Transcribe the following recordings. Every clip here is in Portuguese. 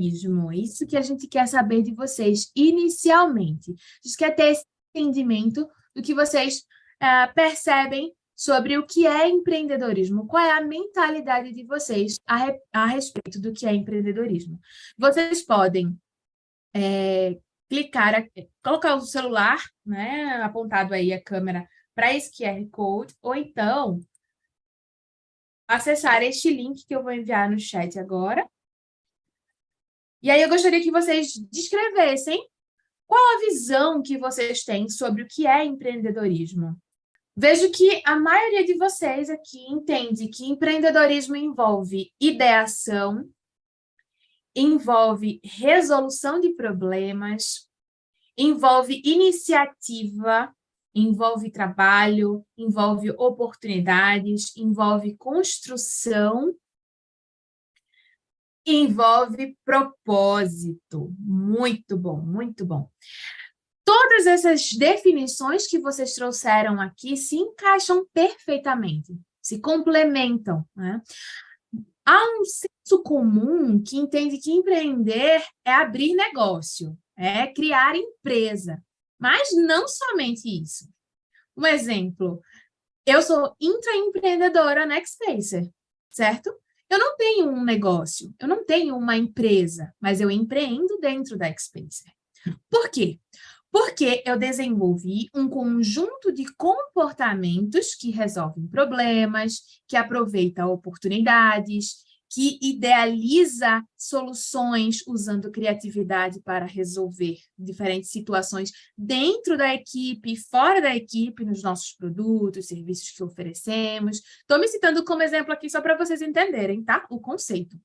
empreendedorismo? Isso que a gente quer saber de vocês inicialmente. A gente quer ter esse entendimento do que vocês percebem sobre o que é empreendedorismo. Qual é a mentalidade de vocês a respeito do que é empreendedorismo? Vocês podem colocar o celular, né, apontado aí a câmera para esse QR Code, ou então acessar este link que eu vou enviar no chat agora. E aí eu gostaria que vocês descrevessem qual a visão que vocês têm sobre o que é empreendedorismo. Vejo que a maioria de vocês aqui entende que empreendedorismo envolve ideação, envolve resolução de problemas, envolve iniciativa, envolve trabalho, envolve oportunidades, envolve construção, envolve propósito. Muito bom, muito bom. Todas essas definições que vocês trouxeram aqui se encaixam perfeitamente, se complementam, né? Há um senso comum que entende que empreender é abrir negócio, é criar empresa, mas não somente isso. Um exemplo, eu sou intraempreendedora na Xpacer, certo? Eu não tenho um negócio, eu não tenho uma empresa, mas eu empreendo dentro da Xpacer. Por quê? Porque eu desenvolvi um conjunto de comportamentos que resolvem problemas, que aproveita oportunidades, que idealiza soluções usando criatividade para resolver diferentes situações dentro da equipe, fora da equipe, nos nossos produtos, serviços que oferecemos. Estou me citando como exemplo aqui só para vocês entenderem, tá? O conceito.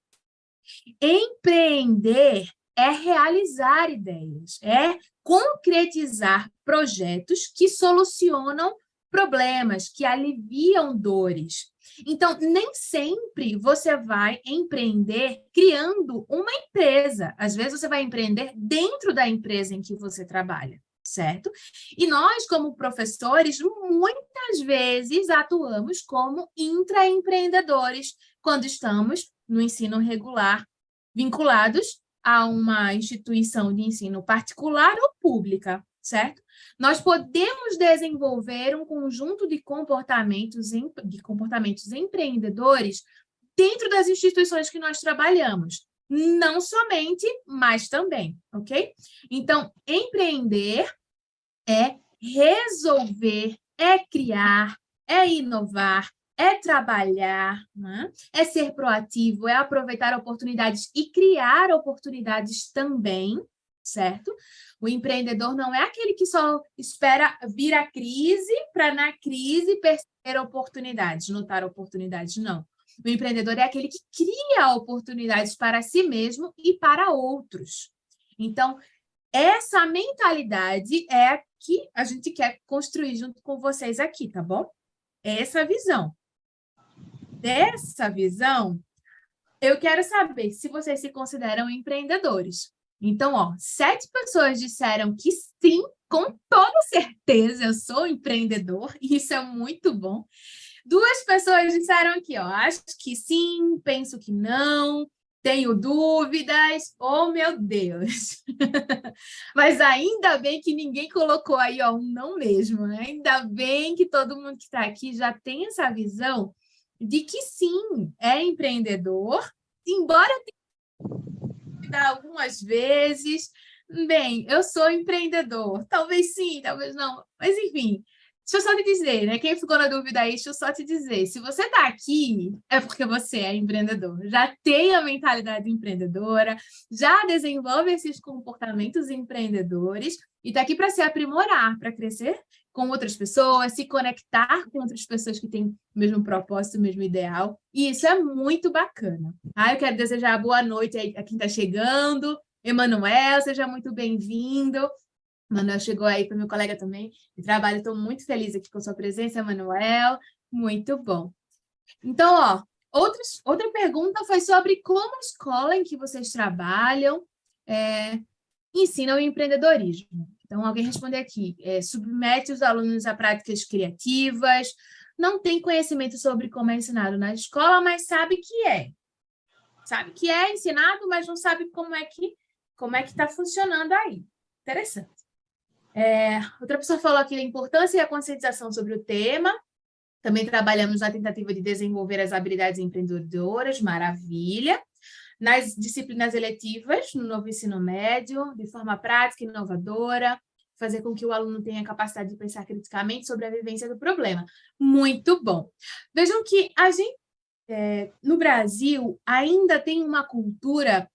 Empreender é realizar ideias, é concretizar projetos que solucionam problemas, que aliviam dores. Então, nem sempre você vai empreender criando uma empresa. Às vezes, você vai empreender dentro da empresa em que você trabalha, certo? E nós, como professores, muitas vezes atuamos como intraempreendedores quando estamos no ensino regular, vinculados a uma instituição de ensino particular ou pública, certo? Nós podemos desenvolver um conjunto de comportamentos empreendedores dentro das instituições que nós trabalhamos. Não somente, mas também, ok? Então, empreender é resolver, é criar, é inovar, é trabalhar, né? É ser proativo, é aproveitar oportunidades e criar oportunidades também, certo? O empreendedor não é aquele que só espera vir a crise para, na crise, perceber oportunidades, notar oportunidades, não. O empreendedor é aquele que cria oportunidades para si mesmo e para outros. Então, essa mentalidade é a que a gente quer construir junto com vocês aqui, tá bom? Essa visão. Dessa visão, eu quero saber se vocês se consideram empreendedores. Então, 7 pessoas disseram que sim, com toda certeza, eu sou empreendedor, e isso é muito bom. 2 pessoas disseram aqui, acho que sim, penso que não, tenho dúvidas, oh meu Deus. Mas ainda bem que ninguém colocou aí, um não mesmo, né? Ainda bem que todo mundo que está aqui já tem essa visão de que sim, é empreendedor, embora tenha algumas vezes, bem, eu sou empreendedor, talvez sim, talvez não, mas enfim, deixa eu só te dizer, né? Quem ficou na dúvida aí, deixa eu só te dizer, se você está aqui, é porque você é empreendedor, já tem a mentalidade empreendedora, já desenvolve esses comportamentos empreendedores e está aqui para se aprimorar, para crescer com outras pessoas, se conectar com outras pessoas que têm o mesmo propósito, o mesmo ideal, e isso é muito bacana. Eu quero desejar boa noite a quem está chegando. Emanuel, seja muito bem-vindo. Manuel chegou aí para meu colega também de trabalho. Estou muito feliz aqui com sua presença, Manuel. Muito bom. Então, outra pergunta foi sobre como a escola em que vocês trabalham ensina o empreendedorismo. Então, alguém responder aqui. Submete os alunos a práticas criativas, não tem conhecimento sobre como é ensinado na escola, mas sabe que é. sabe que é ensinado, mas não sabe como é que está funcionando aí. Interessante. Outra pessoa falou aqui a importância e a conscientização sobre o tema. Também trabalhamos na tentativa de desenvolver as habilidades empreendedoras, maravilha. Nas disciplinas eletivas, no novo ensino médio, de forma prática e inovadora, fazer com que o aluno tenha a capacidade de pensar criticamente sobre a vivência do problema. Muito bom. Vejam que a gente, no Brasil, ainda tem uma cultura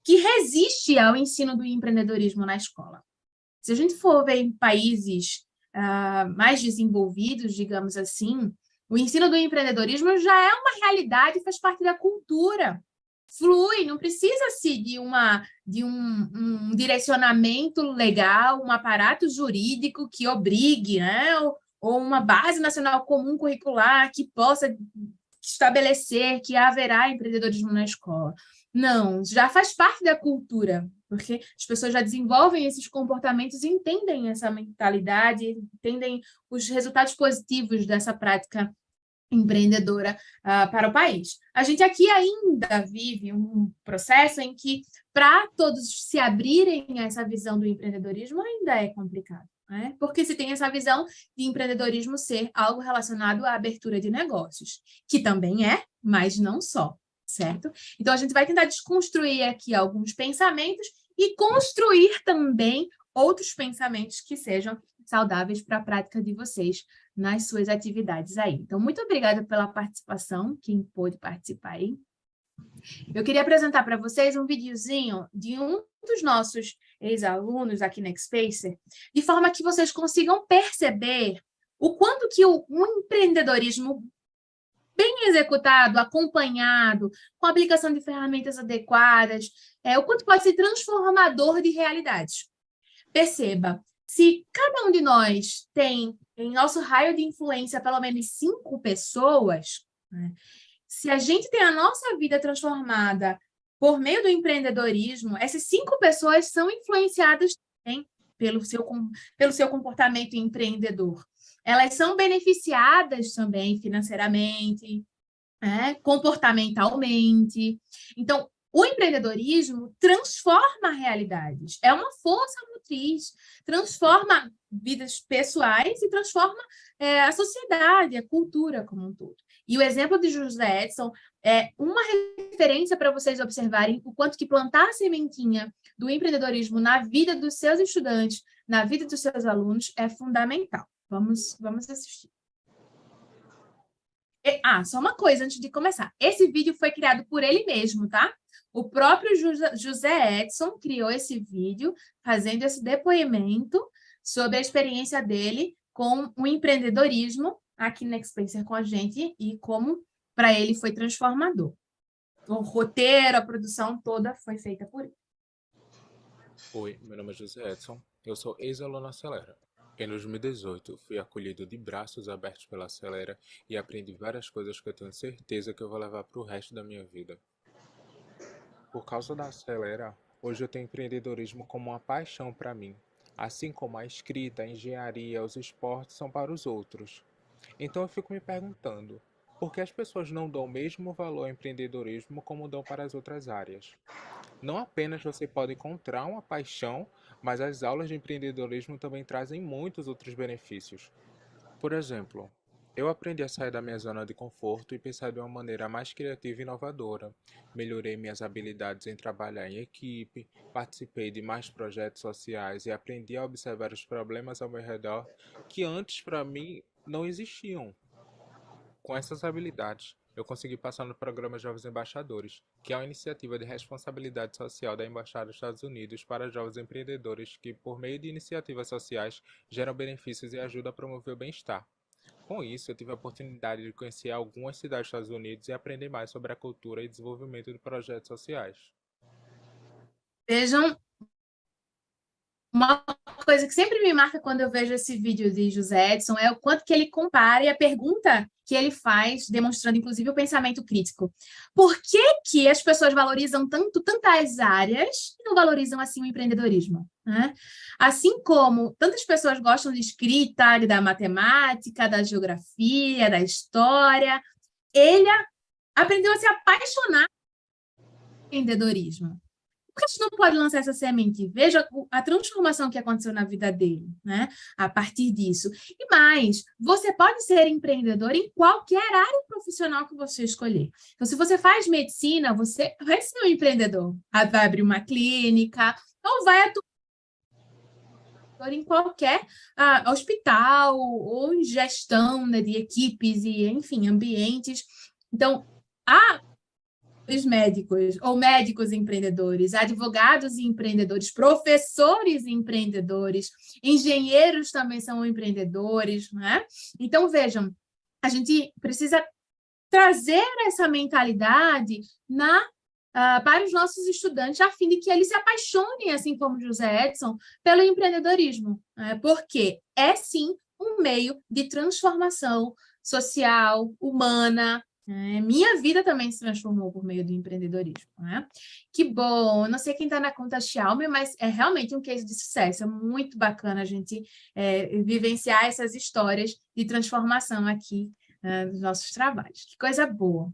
que resiste ao ensino do empreendedorismo na escola. Se a gente for ver em países mais desenvolvidos, digamos assim, o ensino do empreendedorismo já é uma realidade, faz parte da cultura. Flui, não precisa-se de um direcionamento legal, um aparato jurídico que obrigue, né? Ou uma base nacional comum curricular que possa estabelecer que haverá empreendedorismo na escola. Não, já faz parte da cultura, porque as pessoas já desenvolvem esses comportamentos e entendem essa mentalidade, entendem os resultados positivos dessa prática empreendedora para o país. A gente aqui ainda vive um processo em que, para todos se abrirem a essa visão do empreendedorismo, ainda é complicado, né? Porque se tem essa visão de empreendedorismo ser algo relacionado à abertura de negócios, que também é, mas não só, certo? Então, a gente vai tentar desconstruir aqui alguns pensamentos e construir também outros pensamentos que sejam saudáveis para a prática de vocês nas suas atividades aí. Então, muito obrigada pela participação, quem pôde participar aí. Eu queria apresentar para vocês um videozinho de um dos nossos ex-alunos aqui na Expacer, de forma que vocês consigam perceber o quanto que o empreendedorismo bem executado, acompanhado, com a aplicação de ferramentas adequadas, o quanto pode ser transformador de realidades. Perceba, se cada um de nós tem em nosso raio de influência pelo menos 5 pessoas, né? Se a gente tem a nossa vida transformada por meio do empreendedorismo, essas 5 pessoas são influenciadas também pelo seu comportamento empreendedor. Elas são beneficiadas também financeiramente, comportamentalmente. Então, o empreendedorismo transforma realidades, é uma força motriz, transforma vidas pessoais e transforma a sociedade, a cultura como um todo. E o exemplo de José Edson é uma referência para vocês observarem o quanto que plantar a sementinha do empreendedorismo na vida dos seus estudantes, na vida dos seus alunos, é fundamental. Vamos assistir. Só uma coisa antes de começar. Esse vídeo foi criado por ele mesmo, tá? O próprio José Edson criou esse vídeo, fazendo esse depoimento sobre a experiência dele com o empreendedorismo aqui na Expacer com a gente e como para ele foi transformador. O roteiro, a produção toda foi feita por ele. Oi, meu nome é José Edson, eu sou ex-aluno Acelera. Em 2018, fui acolhido de braços abertos pela Acelera e aprendi várias coisas que eu tenho certeza que eu vou levar para o resto da minha vida. Por causa da Acelera, hoje eu tenho empreendedorismo como uma paixão para mim, assim como a escrita, a engenharia, os esportes são para os outros. Então eu fico me perguntando, por que as pessoas não dão o mesmo valor ao empreendedorismo como dão para as outras áreas? Não apenas você pode encontrar uma paixão, mas as aulas de empreendedorismo também trazem muitos outros benefícios. Por exemplo, eu aprendi a sair da minha zona de conforto e pensar de uma maneira mais criativa e inovadora. Melhorei minhas habilidades em trabalhar em equipe, participei de mais projetos sociais e aprendi a observar os problemas ao meu redor que antes para mim não existiam. Com essas habilidades, eu consegui passar no programa Jovens Embaixadores, que é uma iniciativa de responsabilidade social da Embaixada dos Estados Unidos para jovens empreendedores que, por meio de iniciativas sociais, geram benefícios e ajudam a promover o bem-estar. Com isso, eu tive a oportunidade de conhecer algumas cidades dos Estados Unidos e aprender mais sobre a cultura e desenvolvimento de projetos sociais. Vejam, uma coisa que sempre me marca quando eu vejo esse vídeo de José Edson é o quanto que ele compara e a pergunta que ele faz, demonstrando inclusive o pensamento crítico. Por que que as pessoas valorizam tantas áreas e não valorizam assim o empreendedorismo, né? Assim como tantas pessoas gostam de escrita, da matemática, da geografia, da história, ele aprendeu a se apaixonar empreendedorismo? Por que a gente não pode lançar essa semente? Veja a transformação que aconteceu na vida dele, né? A partir disso. E mais, você pode ser empreendedor em qualquer área profissional que você escolher. Então, se você faz medicina, você vai ser um empreendedor. Vai abrir uma clínica, ou vai atuar em qualquer hospital ou em gestão, né, de equipes e, enfim, ambientes. Então, os médicos ou médicos empreendedores, advogados e empreendedores, professores e empreendedores, engenheiros também são empreendedores, né? Então, vejam, a gente precisa trazer essa mentalidade para os nossos estudantes, a fim de que eles se apaixonem, assim como José Edson, pelo empreendedorismo, né? Porque é, sim, um meio de transformação social, humana. Minha vida também se transformou por meio do empreendedorismo, né? Que bom! Não sei quem está na conta Xiaomi, mas é realmente um case de sucesso. É muito bacana a gente vivenciar essas histórias de transformação aqui dos nossos trabalhos. Que coisa boa!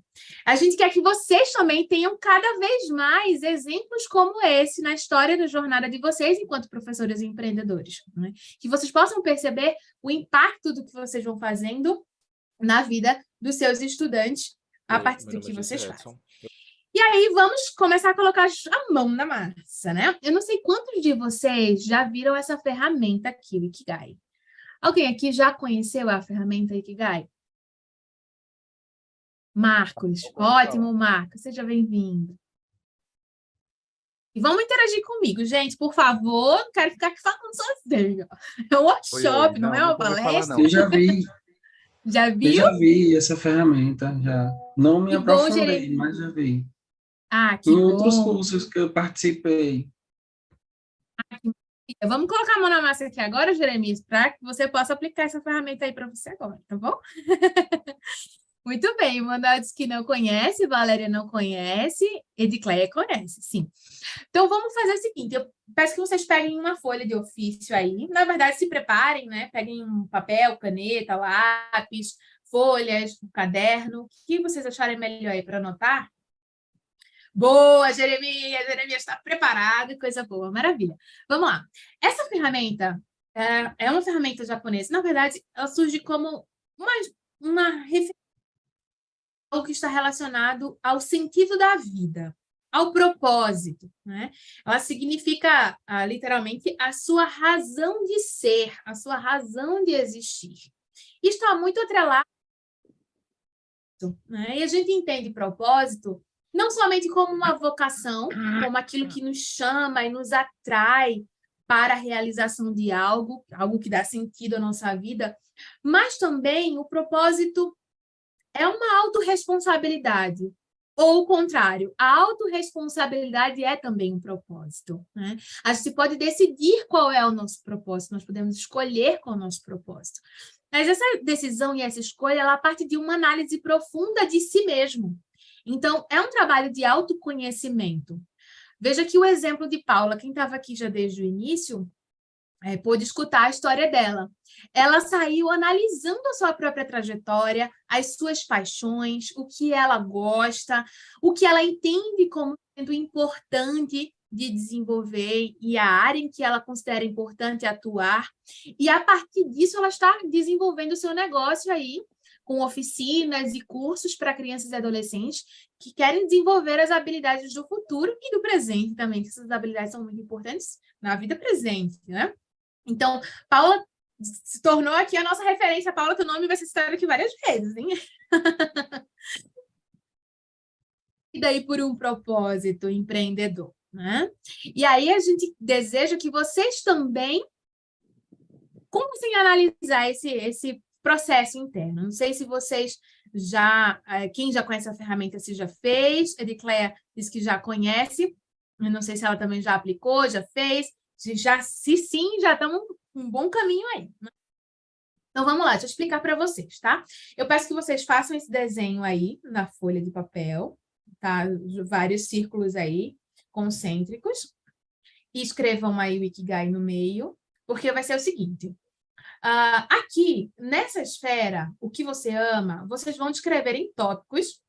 A gente quer que vocês também tenham cada vez mais exemplos como esse na história da jornada de vocês enquanto professores e empreendedores, né? Que vocês possam perceber o impacto do que vocês vão fazendo na vida dos seus estudantes a partir do que vocês fazem. E aí, vamos começar a colocar a mão na massa, né? Eu não sei quantos de vocês já viram essa ferramenta aqui, o Ikigai. Alguém aqui já conheceu a ferramenta Ikigai? Marcos, ótimo, Marcos, seja bem-vindo. E vamos interagir comigo, gente, por favor, não quero ficar aqui falando sozinho. É um workshop, não é uma palestra. Eu já vi. Já viu? Eu já vi essa ferramenta, já. Não me aprofundei, mas já vi. Que em bom. Outros cursos que eu participei. Vamos colocar a mão na massa aqui agora, Jeremias, para que você possa aplicar essa ferramenta aí para você agora, tá bom? Muito bem, Manuel disse que não conhece, Valéria não conhece, Edicleia conhece, sim. Então, vamos fazer o seguinte, eu peço que vocês peguem uma folha de ofício aí, na verdade, se preparem, né? Peguem um papel, caneta, lápis, folhas, um caderno, o que vocês acharem melhor aí para anotar? Boa, Jeremias! Jeremias está preparado, coisa boa, maravilha. Vamos lá. Essa ferramenta é uma ferramenta japonesa. Na verdade, ela surge como uma referência ao que está relacionado ao sentido da vida, ao propósito, né? Ela significa, literalmente, a sua razão de ser, a sua razão de existir. E está muito atrelado, né? E a gente entende propósito não somente como uma vocação, como aquilo que nos chama e nos atrai para a realização de algo que dá sentido à nossa vida, mas também o propósito é uma autorresponsabilidade. Ou o contrário, a autorresponsabilidade é também um propósito, né? A gente pode decidir qual é o nosso propósito, nós podemos escolher qual é o nosso propósito. Mas essa decisão e essa escolha, ela parte de uma análise profunda de si mesmo. Então, é um trabalho de autoconhecimento. Veja aqui o exemplo de Paula, quem estava aqui já desde o início, pôde escutar a história dela. Ela saiu analisando a sua própria trajetória, as suas paixões, o que ela gosta, o que ela entende como sendo importante de desenvolver e a área em que ela considera importante atuar. E, a partir disso, ela está desenvolvendo o seu negócio aí, com oficinas e cursos para crianças e adolescentes que querem desenvolver as habilidades do futuro e do presente também, que essas habilidades são muito importantes na vida presente, né? Então, Paula se tornou aqui a nossa referência. Paula, teu nome vai ser citado aqui várias vezes, hein? E daí por um propósito empreendedor, né? E aí a gente deseja que vocês também comecem a analisar esse processo interno. Não sei se vocês quem já conhece a ferramenta, se já fez. A Edicleia disse que já conhece. Eu não sei se ela também já aplicou, já fez. Se sim, já estamos um bom caminho aí. Então, vamos lá, deixa eu explicar para vocês, tá? Eu peço que vocês façam esse desenho aí na folha de papel, tá? Vários círculos aí, concêntricos. E escrevam aí o Ikigai no meio, porque vai ser o seguinte. Aqui, nessa esfera, o que você ama, vocês vão descrever em tópicos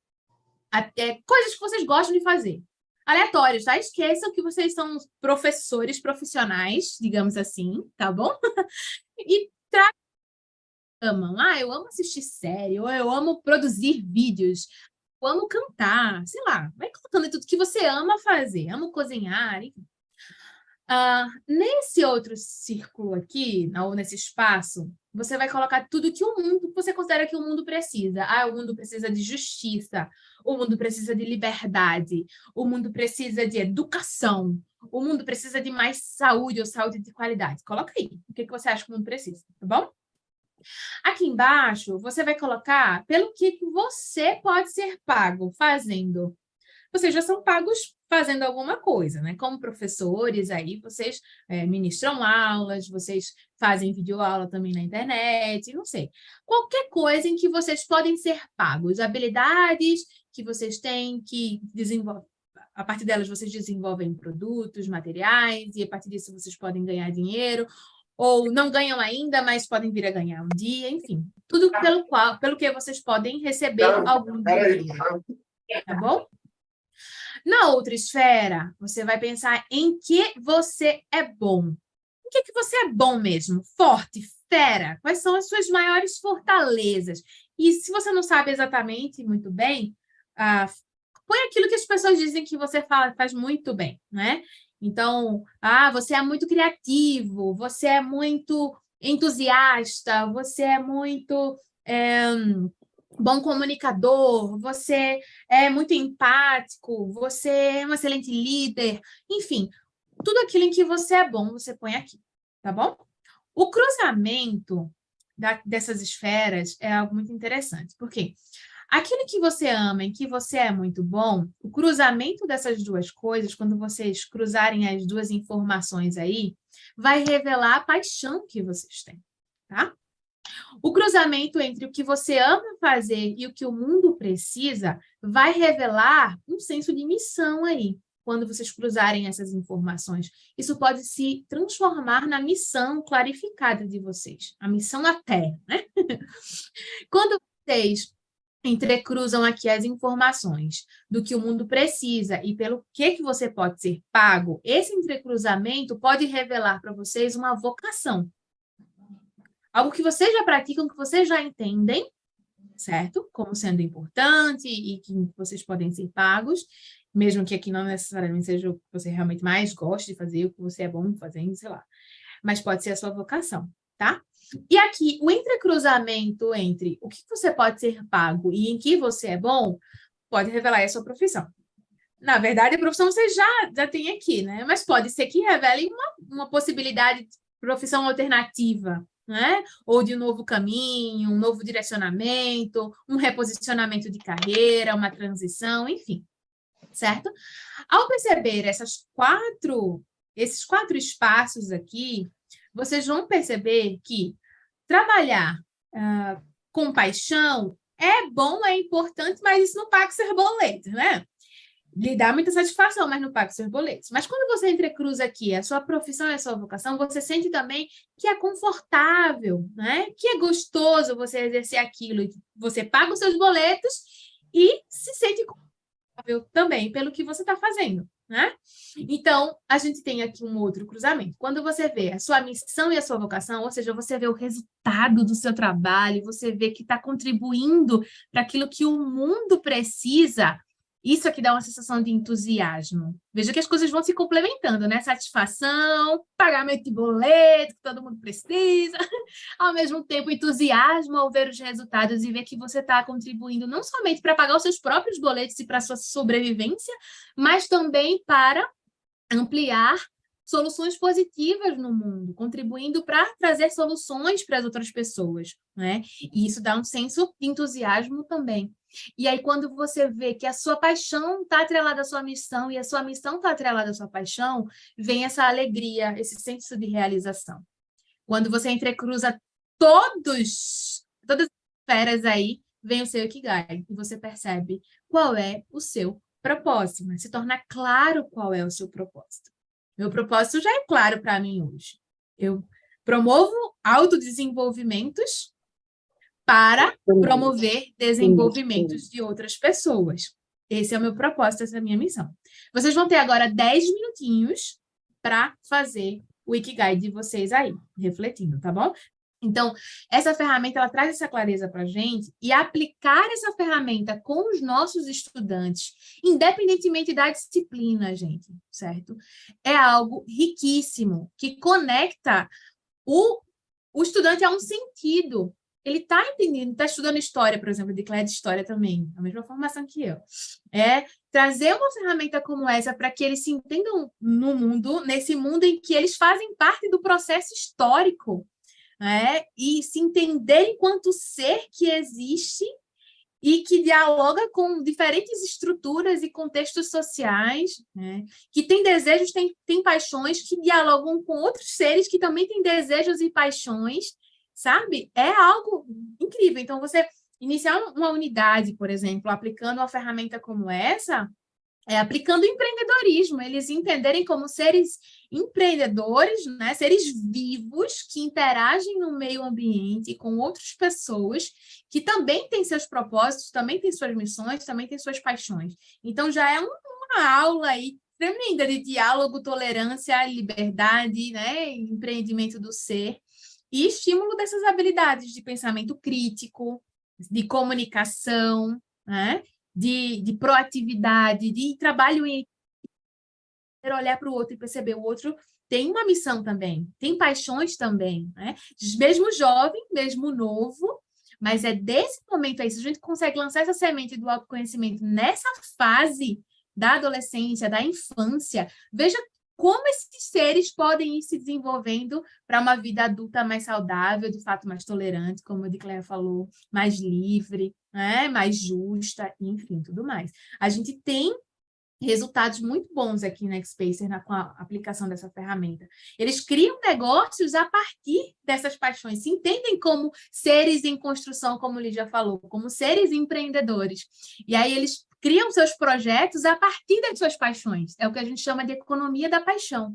coisas que vocês gostam de fazer. aleatórios, tá? Esqueçam que vocês são professores profissionais, digamos assim, tá bom? E amam. Eu amo assistir série, ou eu amo produzir vídeos, eu amo cantar, sei lá. Vai colocando tudo que você ama fazer. Amo cozinhar, enfim. Nesse outro círculo aqui, ou nesse espaço, você vai colocar tudo que você considera que o mundo precisa. O mundo precisa de justiça, o mundo precisa de liberdade, o mundo precisa de educação, o mundo precisa de mais saúde ou saúde de qualidade. Coloca aí, o que você acha que o mundo precisa, tá bom? Aqui embaixo, você vai colocar pelo que você pode ser pago fazendo. Vocês já são pagos fazendo alguma coisa, né? Como professores, aí vocês ministram aulas, vocês fazem videoaula também na internet, não sei. Qualquer coisa em que vocês podem ser pagos, habilidades que vocês têm que desenvolver. A partir delas, vocês desenvolvem produtos, materiais, e a partir disso vocês podem ganhar dinheiro, ou não ganham ainda, mas podem vir a ganhar um dia, enfim. Tudo pelo que vocês podem receber algum dinheiro, tá bom? Na outra esfera, você vai pensar em que você é bom. Em que você é bom mesmo? Forte, fera? Quais são as suas maiores fortalezas? E se você não sabe exatamente muito bem, põe aquilo que as pessoas dizem que você faz muito bem, né? Então, você é muito criativo, você é muito entusiasta, você é muito bom comunicador, você é muito empático, você é um excelente líder, enfim, tudo aquilo em que você é bom, você põe aqui, tá bom? O cruzamento dessas esferas é algo muito interessante, porque aquilo que você ama, em que você é muito bom, o cruzamento dessas duas coisas, quando vocês cruzarem as duas informações aí, vai revelar a paixão que vocês têm, tá? O cruzamento entre o que você ama fazer e o que o mundo precisa vai revelar um senso de missão aí, quando vocês cruzarem essas informações. Isso pode se transformar na missão clarificada de vocês, a missão na Terra, né? Quando vocês entrecruzam aqui as informações do que o mundo precisa e pelo que você pode ser pago, esse entrecruzamento pode revelar para vocês uma vocação. Algo que vocês já praticam, que vocês já entendem, certo? Como sendo importante e que vocês podem ser pagos, mesmo que aqui não necessariamente seja o que você realmente mais gosta de fazer, o que você é bom fazendo, sei lá. Mas pode ser a sua vocação, tá? E aqui, o entrecruzamento entre o que você pode ser pago e em que você é bom, pode revelar a sua profissão. Na verdade, a profissão você já tem aqui, né? Mas pode ser que revele uma possibilidade de profissão alternativa, né? Ou de um novo caminho, um novo direcionamento, um reposicionamento de carreira, uma transição, enfim, certo? Ao perceber esses quatro espaços aqui, vocês vão perceber que trabalhar com paixão é bom, é importante, mas isso não paga seus boletos, né? Lhe dá muita satisfação, mas não paga seus boletos. Mas quando você entrecruza aqui a sua profissão e a sua vocação, você sente também que é confortável, né? Que é gostoso você exercer aquilo. Você paga os seus boletos e se sente confortável também pelo que você está fazendo, né? Então, a gente tem aqui um outro cruzamento. Quando você vê a sua missão e a sua vocação, ou seja, você vê o resultado do seu trabalho, você vê que está contribuindo para aquilo que o mundo precisa, isso aqui dá uma sensação de entusiasmo. Veja que as coisas vão se complementando, né? Satisfação, pagamento de boleto, que todo mundo precisa. Ao mesmo tempo, entusiasmo ao ver os resultados e ver que você está contribuindo não somente para pagar os seus próprios boletos e para a sua sobrevivência, mas também para ampliar soluções positivas no mundo, contribuindo para trazer soluções para as outras pessoas, né? E isso dá um senso de entusiasmo também. E aí, quando você vê que a sua paixão está atrelada à sua missão e a sua missão está atrelada à sua paixão, vem essa alegria, esse senso de realização. Quando você entrecruza todas as esferas aí, vem o seu Ikigai e você percebe qual é o seu propósito, né? Se torna claro qual é o seu propósito. Meu propósito já é claro para mim hoje. Eu promovo autodesenvolvimentos para promover desenvolvimentos de outras pessoas. Esse é o meu propósito, essa é a minha missão. Vocês vão ter agora 10 minutinhos para fazer o Ikigai de vocês aí, refletindo, tá bom? Então, essa ferramenta, ela traz essa clareza para a gente, e aplicar essa ferramenta com os nossos estudantes, independentemente da disciplina, gente, certo? É algo riquíssimo, que conecta o estudante a um sentido. Ele está entendendo, está estudando história, por exemplo, de Claire de História também, a mesma formação que eu. É trazer uma ferramenta como essa para que eles se entendam no mundo, nesse mundo em que eles fazem parte do processo histórico, né? E se entender enquanto ser que existe e que dialoga com diferentes estruturas e contextos sociais, né? Que tem desejos, tem paixões, que dialogam com outros seres que também têm desejos e paixões, sabe? É algo incrível. Então, você iniciar uma unidade, por exemplo, aplicando uma ferramenta como essa, aplicando o empreendedorismo, eles entenderem como seres empreendedores, né? Seres vivos que interagem no meio ambiente com outras pessoas que também têm seus propósitos, também têm suas missões, também têm suas paixões. Então, já é uma aula aí tremenda de diálogo, tolerância, liberdade, né? Empreendimento do ser e estímulo dessas habilidades de pensamento crítico, de comunicação, né? De proatividade, de trabalho em olhar para o outro e perceber o outro tem uma missão também, tem paixões também, né? Mesmo jovem, mesmo novo, mas é desse momento aí, se a gente consegue lançar essa semente do autoconhecimento nessa fase da adolescência, da infância, veja como esses seres podem ir se desenvolvendo para uma vida adulta mais saudável, de fato mais tolerante, como a Claire falou, mais livre, né? Mais justa, enfim, tudo mais. A gente tem resultados muito bons aqui na Xpacer com a aplicação dessa ferramenta. Eles criam negócios a partir dessas paixões, se entendem como seres em construção, como o Lídia falou, como seres empreendedores. E aí eles criam seus projetos a partir das suas paixões. É o que a gente chama de economia da paixão.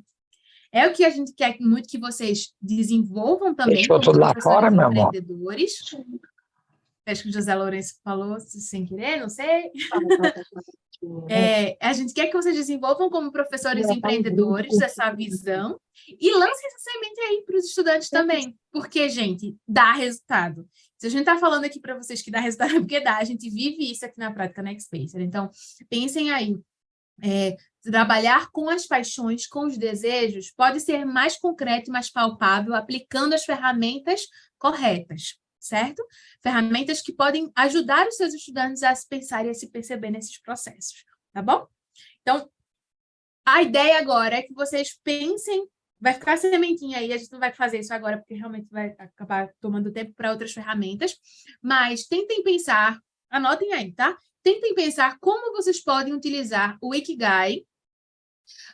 É o que a gente quer muito que vocês desenvolvam também Deixou como tudo lá professores fora, meu amor. empreendedores. Acho que o José Lourenço falou sem querer, não sei. A gente quer que vocês desenvolvam como professores empreendedores essa visão e lancem essa semente aí para os estudantes também, porque, gente, dá resultado. Se a gente está falando aqui para vocês que dá resultado, é porque dá, a gente vive isso aqui na prática na Xpacer. Então, pensem aí, trabalhar com as paixões, com os desejos, pode ser mais concreto e mais palpável aplicando as ferramentas corretas, certo? Ferramentas que podem ajudar os seus estudantes a se pensar e a se perceber nesses processos, tá bom? Então, a ideia agora é que vocês pensem, vai ficar sementinha aí, a gente não vai fazer isso agora, porque realmente vai acabar tomando tempo para outras ferramentas, mas tentem pensar, anotem aí, tá? Tentem pensar como vocês podem utilizar o Ikigai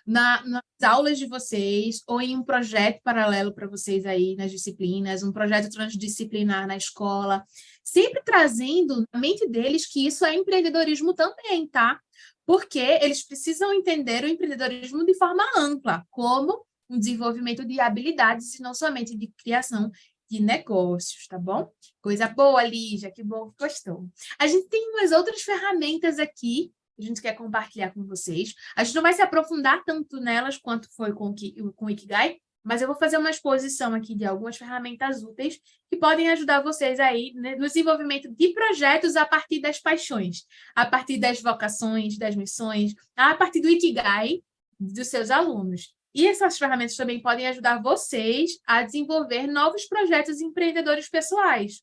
nas aulas de vocês ou em um projeto paralelo para vocês aí nas disciplinas, um projeto transdisciplinar na escola, sempre trazendo na mente deles que isso é empreendedorismo também, tá? Porque eles precisam entender o empreendedorismo de forma ampla, como um desenvolvimento de habilidades e não somente de criação de negócios, tá bom? Coisa boa, Lígia, que bom que gostou. A gente tem umas outras ferramentas aqui que a gente quer compartilhar com vocês. A gente não vai se aprofundar tanto nelas quanto foi com o Ikigai, mas eu vou fazer uma exposição aqui de algumas ferramentas úteis que podem ajudar vocês aí, né, no desenvolvimento de projetos a partir das paixões, a partir das vocações, das missões, a partir do Ikigai dos seus alunos. E essas ferramentas também podem ajudar vocês a desenvolver novos projetos empreendedores pessoais.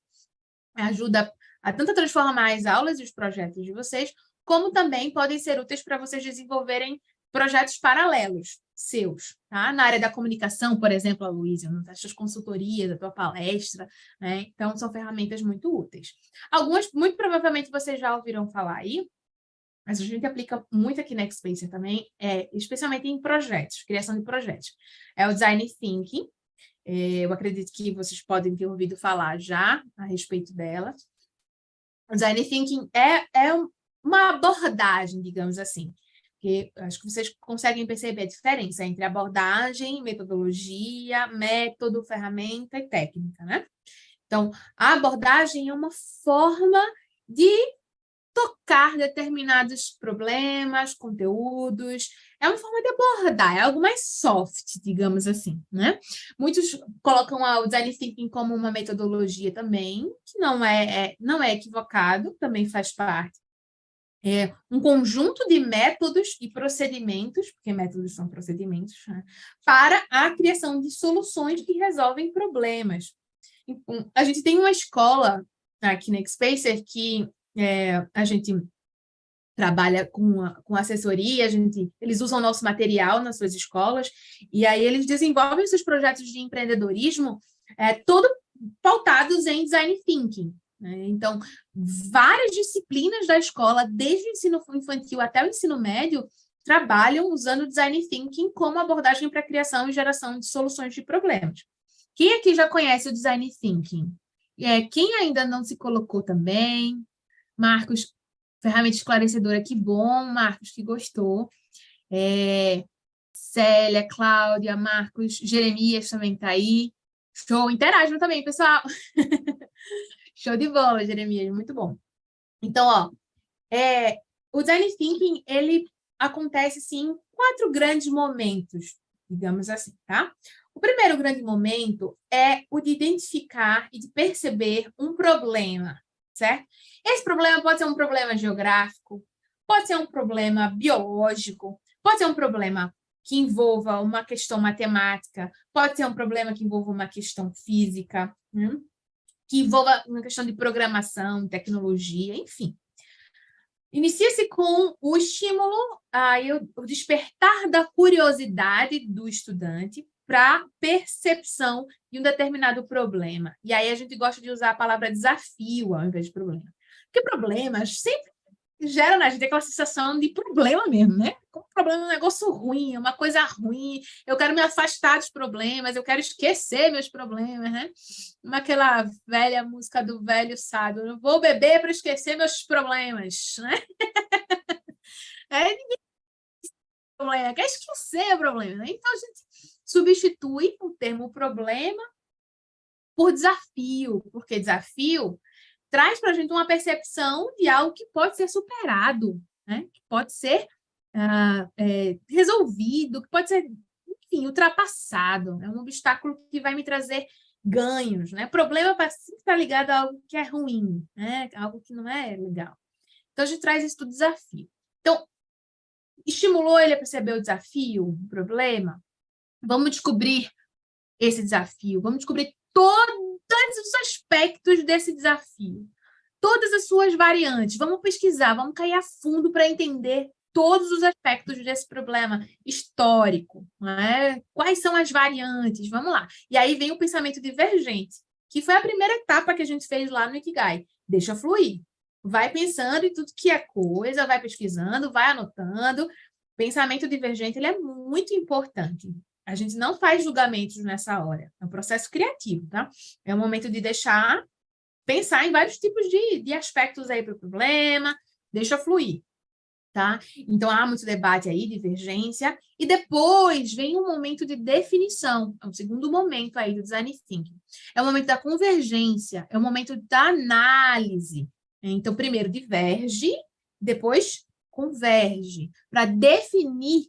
Ajuda a tanto transformar as aulas e os projetos de vocês, como também podem ser úteis para vocês desenvolverem projetos paralelos seus, tá? Na área da comunicação, por exemplo, a Luísa, nas suas consultorias, a tua palestra, né? Então, são ferramentas muito úteis. Algumas, muito provavelmente, vocês já ouviram falar aí, mas a gente aplica muito aqui na Xpacer também, especialmente em projetos, criação de projetos. É o Design Thinking. Eu acredito que vocês podem ter ouvido falar já a respeito dela. O Design Thinking é uma abordagem, digamos assim, porque acho que vocês conseguem perceber a diferença entre abordagem, metodologia, método, ferramenta e técnica, né? Então, a abordagem é uma forma de tocar determinados problemas, conteúdos. É uma forma de abordar, é algo mais soft, digamos assim, né? Muitos colocam o Design Thinking como uma metodologia também, que não é equivocado, também faz parte. É um conjunto de métodos e procedimentos, porque métodos são procedimentos, né, para a criação de soluções que resolvem problemas. Então, a gente tem uma escola aqui na Xpacer que a gente trabalha com assessoria, eles usam nosso material nas suas escolas, e aí eles desenvolvem seus projetos de empreendedorismo todo pautados em Design Thinking. Né? Então, várias disciplinas da escola, desde o ensino infantil até o ensino médio, trabalham usando Design Thinking como abordagem para a criação e geração de soluções de problemas. Quem aqui já conhece o Design Thinking? Quem ainda não se colocou também? Marcos, ferramenta esclarecedora, que bom, Marcos, que gostou. Célia, Cláudia, Marcos, Jeremias também está aí. Show, interajam também, pessoal. Show de bola, Jeremias, muito bom. Então, ó, o Design Thinking, ele acontece, sim, em 4 grandes momentos, digamos assim, tá? O primeiro grande momento é o de identificar e de perceber um problema, certo? Esse problema pode ser um problema geográfico, pode ser um problema biológico, pode ser um problema que envolva uma questão matemática, pode ser um problema que envolva uma questão física, que envolva uma questão de programação, tecnologia, enfim. Inicia-se com o estímulo, o despertar da curiosidade do estudante para percepção de um determinado problema. E aí a gente gosta de usar a palavra desafio ao invés de problema. Porque problemas sempre geram na gente aquela sensação de problema mesmo, né? Como problema é um negócio ruim, é uma coisa ruim, eu quero me afastar dos problemas, eu quero esquecer meus problemas, né? Aquela velha música do velho sábio, eu vou beber para esquecer meus problemas, né? Ninguém quer esquecer o problema, né? Então a gente substitui o termo problema por desafio, porque desafio traz para a gente uma percepção de algo que pode ser superado, né? Que pode ser resolvido, que pode ser, enfim, ultrapassado. É um obstáculo que vai me trazer ganhos, né? Problema sempre está ligado a algo que é ruim, né? Algo que não é legal. Então, a gente traz isso do desafio. Então, estimulou ele a perceber o desafio, o problema? Vamos descobrir esse desafio, vamos descobrir todos os aspectos desse desafio, todas as suas variantes, vamos pesquisar, vamos cair a fundo para entender todos os aspectos desse problema histórico, né? Quais são as variantes, vamos lá. E aí vem o pensamento divergente, que foi a primeira etapa que a gente fez lá no Ikigai. Deixa fluir, vai pensando em tudo que é coisa, vai pesquisando, vai anotando. Pensamento divergente, ele é muito importante. A gente não faz julgamentos nessa hora. É um processo criativo, tá? É um momento de pensar em vários tipos de aspectos aí para o problema, deixa fluir, tá? Então, há muito debate aí, divergência, e depois vem um momento de definição, é o segundo momento aí do Design Thinking. É o momento da convergência, é o momento da análise. Então, primeiro diverge, depois converge, para definir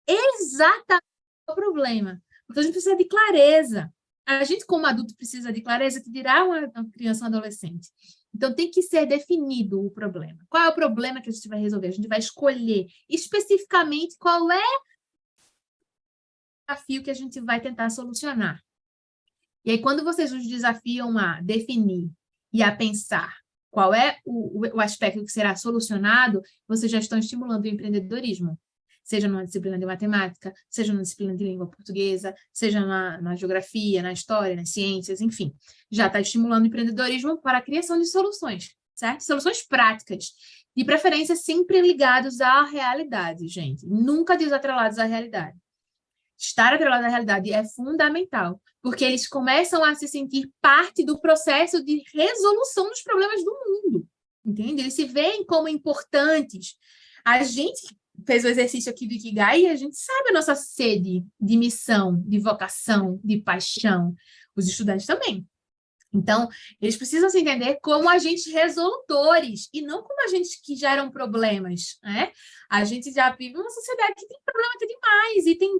exatamente o problema. Porque a gente precisa de clareza. A gente, como adulto, precisa de clareza, que dirá uma criança ou um adolescente. Então, tem que ser definido o problema. Qual é o problema que a gente vai resolver? A gente vai escolher especificamente qual é o desafio que a gente vai tentar solucionar. E aí, quando vocês os desafiam a definir e a pensar qual é o aspecto que será solucionado, vocês já estão estimulando o empreendedorismo. Seja numa disciplina de matemática, seja numa disciplina de língua portuguesa, seja na geografia, na história, nas ciências, enfim. Já está estimulando o empreendedorismo para a criação de soluções, certo? Soluções práticas, de preferência sempre ligados à realidade, gente. Nunca desatrelados à realidade. Estar atrelado à realidade é fundamental, porque eles começam a se sentir parte do processo de resolução dos problemas do mundo, entende? Eles se veem como importantes. A gente fez o exercício aqui do Ikigai e a gente sabe a nossa sede de missão, de vocação, de paixão. Os estudantes também. Então, eles precisam se entender como agentes resolutores e não como agentes que geram problemas, né? A gente já vive uma sociedade que tem problema até demais e tem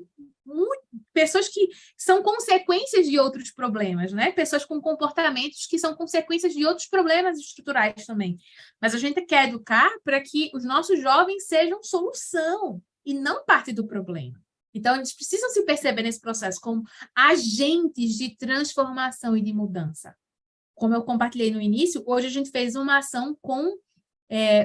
pessoas que são consequências de outros problemas, né? Pessoas com comportamentos que são consequências de outros problemas estruturais também. Mas a gente quer educar para que os nossos jovens sejam solução e não parte do problema. Então, eles precisam se perceber nesse processo como agentes de transformação e de mudança. Como eu compartilhei no início, hoje a gente fez uma ação com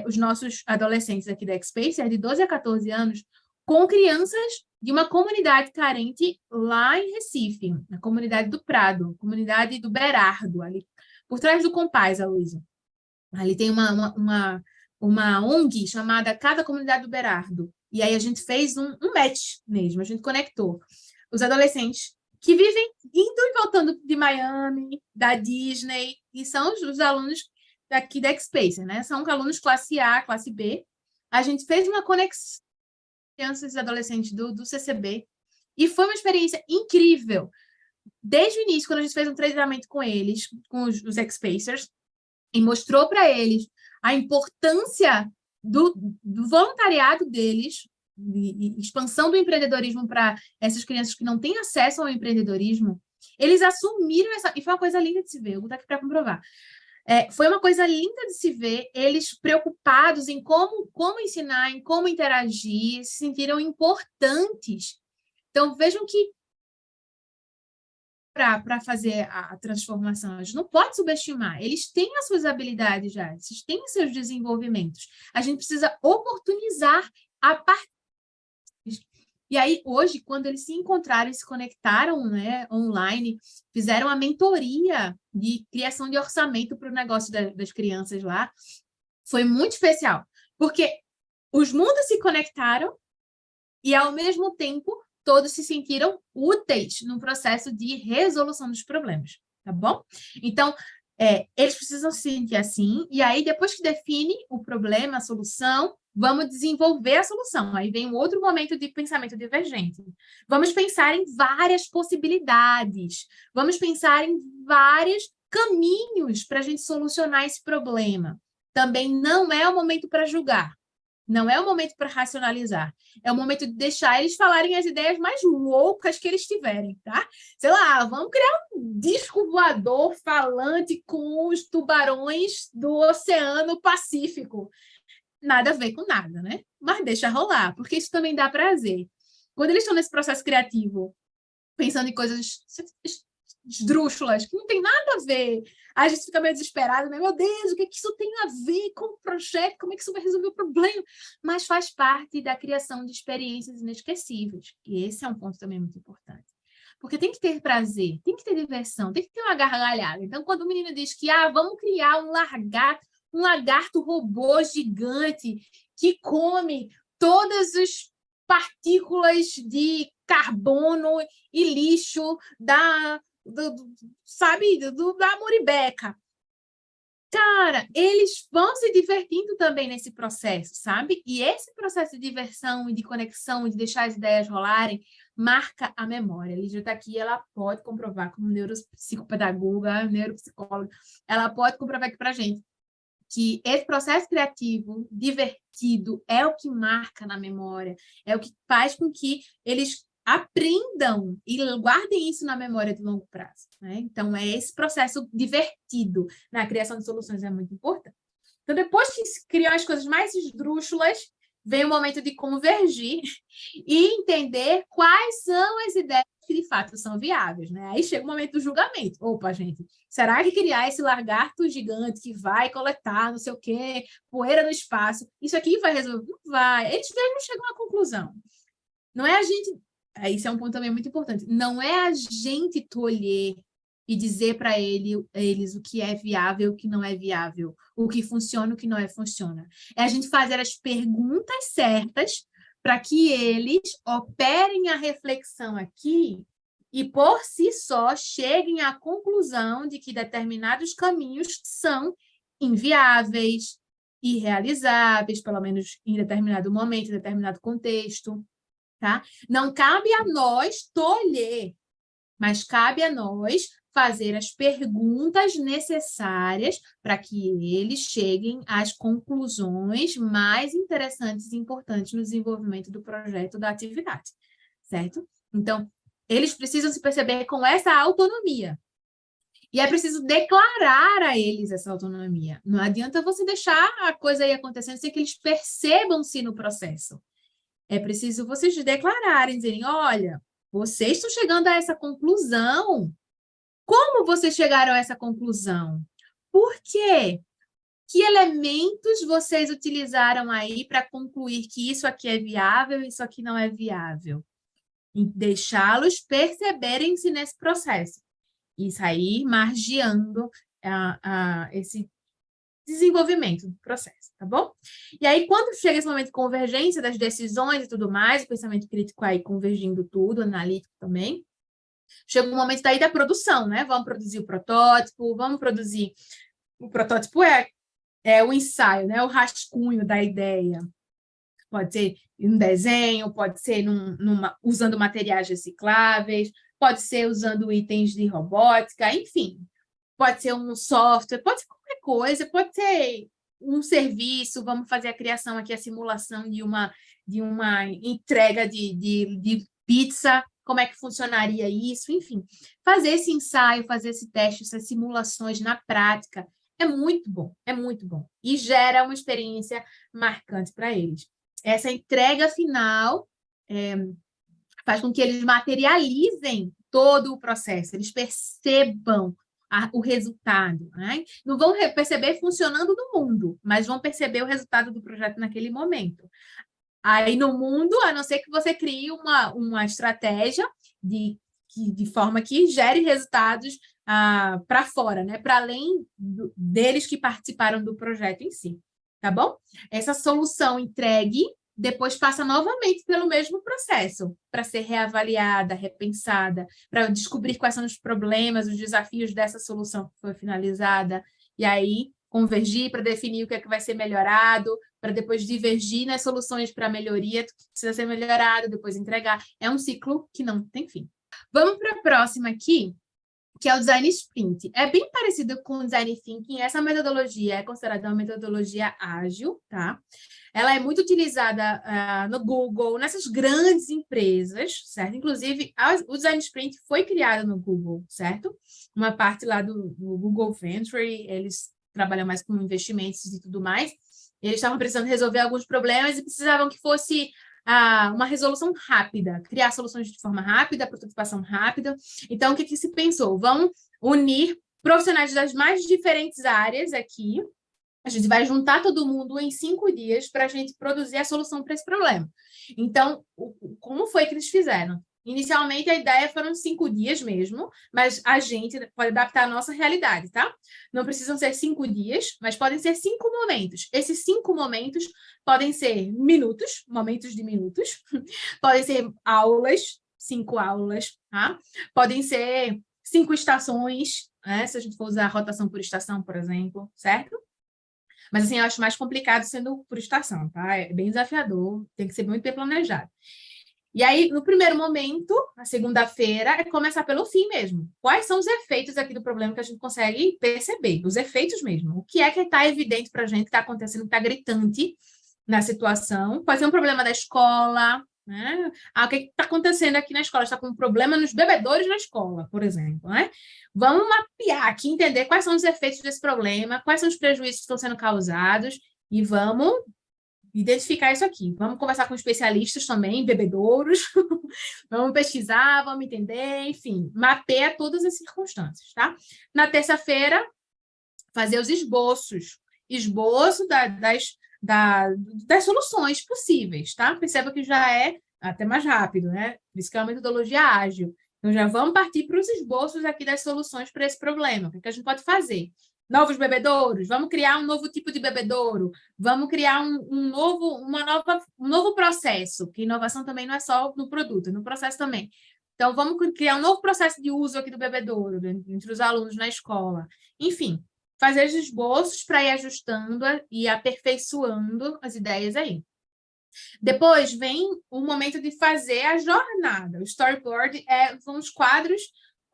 os nossos adolescentes aqui da X-Spacer, de 12 a 14 anos, com crianças de uma comunidade carente lá em Recife, na comunidade do Prado, comunidade do Berardo, ali por trás do Compaz, Aloysio. Ali tem uma ONG chamada Cada Comunidade do Berardo. E aí a gente fez um match mesmo, a gente conectou os adolescentes que vivem indo e voltando de Miami, da Disney, e são os alunos daqui da X-Spacer, né? São alunos classe A, classe B. A gente fez uma conexão com crianças e adolescentes do CCB, e foi uma experiência incrível. Desde o início, quando a gente fez um treinamento com eles, com os X-Spacers, e mostrou para eles a importância do voluntariado deles, de expansão do empreendedorismo para essas crianças que não têm acesso ao empreendedorismo, eles assumiram essa... E foi uma coisa linda de se ver, eu vou estar aqui para comprovar. Foi uma coisa linda de se ver, eles preocupados em como ensinar, em como interagir, se sentiram importantes. Então, vejam que para fazer a transformação, a gente não pode subestimar. Eles têm as suas habilidades já, eles têm os seus desenvolvimentos. A gente precisa oportunizar a partir. E aí, hoje, quando eles se encontraram e se conectaram, né, online, fizeram a mentoria de criação de orçamento para o negócio das crianças lá, foi muito especial, porque os mundos se conectaram e, ao mesmo tempo, todos se sentiram úteis no processo de resolução dos problemas, tá bom? Então, eles precisam se sentir assim, e aí, depois que define o problema, a solução, vamos desenvolver a solução. Aí vem um outro momento de pensamento divergente. Vamos pensar em várias possibilidades, vamos pensar em vários caminhos para a gente solucionar esse problema. Também não é o momento para julgar. Não é o momento para racionalizar, é o momento de deixar eles falarem as ideias mais loucas que eles tiverem, tá? Sei lá, vamos criar um disco voador falante com os tubarões do Oceano Pacífico. Nada a ver com nada, né? Mas deixa rolar, porque isso também dá prazer. Quando eles estão nesse processo criativo, pensando em coisas esdrúxulas, que não tem nada a ver, a gente fica meio desesperado, né? Meu Deus, o que isso tem a ver com o projeto? Como é que isso vai resolver o problema? Mas faz parte da criação de experiências inesquecíveis. E esse é um ponto também muito importante. Porque tem que ter prazer, tem que ter diversão, tem que ter uma gargalhada. Então, quando o menino diz que vamos criar um lagarto robô gigante que come todas as partículas de carbono e lixo da Muribeca. Cara, eles vão se divertindo também nesse processo, sabe? E esse processo de diversão e de conexão, de deixar as ideias rolarem, marca a memória. A Lígia está aqui, ela pode comprovar, como neuropsicopedagoga, neuropsicóloga, ela pode comprovar aqui para a gente que esse processo criativo, divertido, é o que marca na memória, é o que faz com que eles aprendam e guardem isso na memória de longo prazo, né? Então, esse processo divertido na criação de soluções é muito importante. Então, depois que se criam as coisas mais esdrúxulas, vem o momento de convergir e entender quais são as ideias que de fato são viáveis, né? Aí chega o momento do julgamento. Opa, gente, será que criar esse lagarto gigante que vai coletar não sei o quê, poeira no espaço, isso aqui vai resolver? Não vai. Eles mesmos chegam à conclusão. Não é a gente... Isso é um ponto também muito importante. Não é a gente tolher e dizer para eles o que é viável, o que não é viável, o que funciona, o que não funciona. É a gente fazer as perguntas certas para que eles operem a reflexão aqui e, por si só, cheguem à conclusão de que determinados caminhos são inviáveis, irrealizáveis, pelo menos em determinado momento, em determinado contexto. Tá? Não cabe a nós tolher, mas cabe a nós fazer as perguntas necessárias para que eles cheguem às conclusões mais interessantes e importantes no desenvolvimento do projeto, da atividade, certo? Então, eles precisam se perceber com essa autonomia. E é preciso declarar a eles essa autonomia. Não adianta você deixar a coisa aí acontecendo sem que eles percebam-se no processo. É preciso vocês declararem, dizerem, olha, vocês estão chegando a essa conclusão. Como vocês chegaram a essa conclusão? Por quê? Que elementos vocês utilizaram aí para concluir que isso aqui é viável e isso aqui não é viável? E deixá-los perceberem-se nesse processo. E sair margeando esse desenvolvimento do processo, tá bom? E aí, quando chega esse momento de convergência das decisões e tudo mais, o pensamento crítico aí convergindo tudo, analítico também, chega um momento daí da produção, né? Vamos produzir o protótipo, vamos produzir... O protótipo é o ensaio, né? O rascunho da ideia. Pode ser um desenho, pode ser usando materiais recicláveis, pode ser usando itens de robótica, enfim. Pode ser um software, pode ser qualquer coisa, pode ser um serviço, vamos fazer a criação aqui, a simulação de uma entrega de pizza, como é que funcionaria isso, enfim. Fazer esse ensaio, fazer esse teste, essas simulações na prática, é muito bom, e gera uma experiência marcante para eles. Essa entrega final faz com que eles materializem todo o processo, eles percebam o resultado, né? Não vão perceber funcionando no mundo, mas vão perceber o resultado do projeto naquele momento. Aí no mundo, a não ser que você crie uma estratégia de forma que gere resultados para fora, né? Para além deles que participaram do projeto em si, tá bom? Essa solução entregue depois passa novamente pelo mesmo processo, para ser reavaliada, repensada, para descobrir quais são os problemas, os desafios dessa solução que foi finalizada, e aí convergir para definir o que é que vai ser melhorado, para depois divergir nas soluções para melhoria que precisa ser melhorado, depois entregar. É um ciclo que não tem fim. Vamos para a próxima aqui, que é o Design Sprint. É bem parecido com o Design Thinking. Essa metodologia é considerada uma metodologia ágil, tá? Ela é muito utilizada no Google, nessas grandes empresas, certo? Inclusive, o Design Sprint foi criado no Google, certo? Uma parte lá do Google Venture, eles trabalham mais com investimentos e tudo mais. Eles estavam precisando resolver alguns problemas e precisavam que fosse uma resolução rápida, criar soluções de forma rápida, prototipação rápida. Então, o que se pensou? Vamos unir profissionais das mais diferentes áreas aqui. A gente vai juntar todo mundo em 5 dias para a gente produzir a solução para esse problema. Então, como foi que eles fizeram? Inicialmente, a ideia foram 5 dias mesmo, mas a gente pode adaptar a nossa realidade, tá? Não precisam ser 5 dias, mas podem ser 5 momentos. Esses 5 momentos podem ser minutos, momentos de minutos, podem ser aulas, 5 aulas, tá? Podem ser 5 estações, né? Se a gente for usar a rotação por estação, por exemplo, certo? Mas, assim, eu acho mais complicado sendo por estação, tá? É bem desafiador, tem que ser muito bem planejado. E aí, no primeiro momento, na segunda-feira, é começar pelo fim mesmo. Quais são os efeitos aqui do problema que a gente consegue perceber? Os efeitos mesmo. O que é que está evidente para a gente que está acontecendo, que está gritante na situação? Pode ser um problema da escola, né? O que está acontecendo aqui na escola? Está com um problema nos bebedouros na escola, por exemplo, né? Vamos mapear aqui, entender quais são os efeitos desse problema, quais são os prejuízos que estão sendo causados e vamos identificar isso aqui. Vamos conversar com especialistas também, bebedouros, vamos pesquisar, vamos entender, enfim, mapeia todas as circunstâncias, tá? Na terça-feira, fazer os esboços das soluções possíveis, tá? Perceba que já é até mais rápido, né? Por isso que é uma metodologia ágil. Então, já vamos partir para os esboços aqui das soluções para esse problema. O que a gente pode fazer? Novos bebedouros, vamos criar um novo tipo de bebedouro, vamos criar um novo processo, que inovação também não é só no produto, é no processo também. Então, vamos criar um novo processo de uso aqui do bebedouro, entre os alunos na escola. Enfim, fazer os esboços para ir ajustando e aperfeiçoando as ideias aí. Depois vem o momento de fazer a jornada. O storyboard são os quadros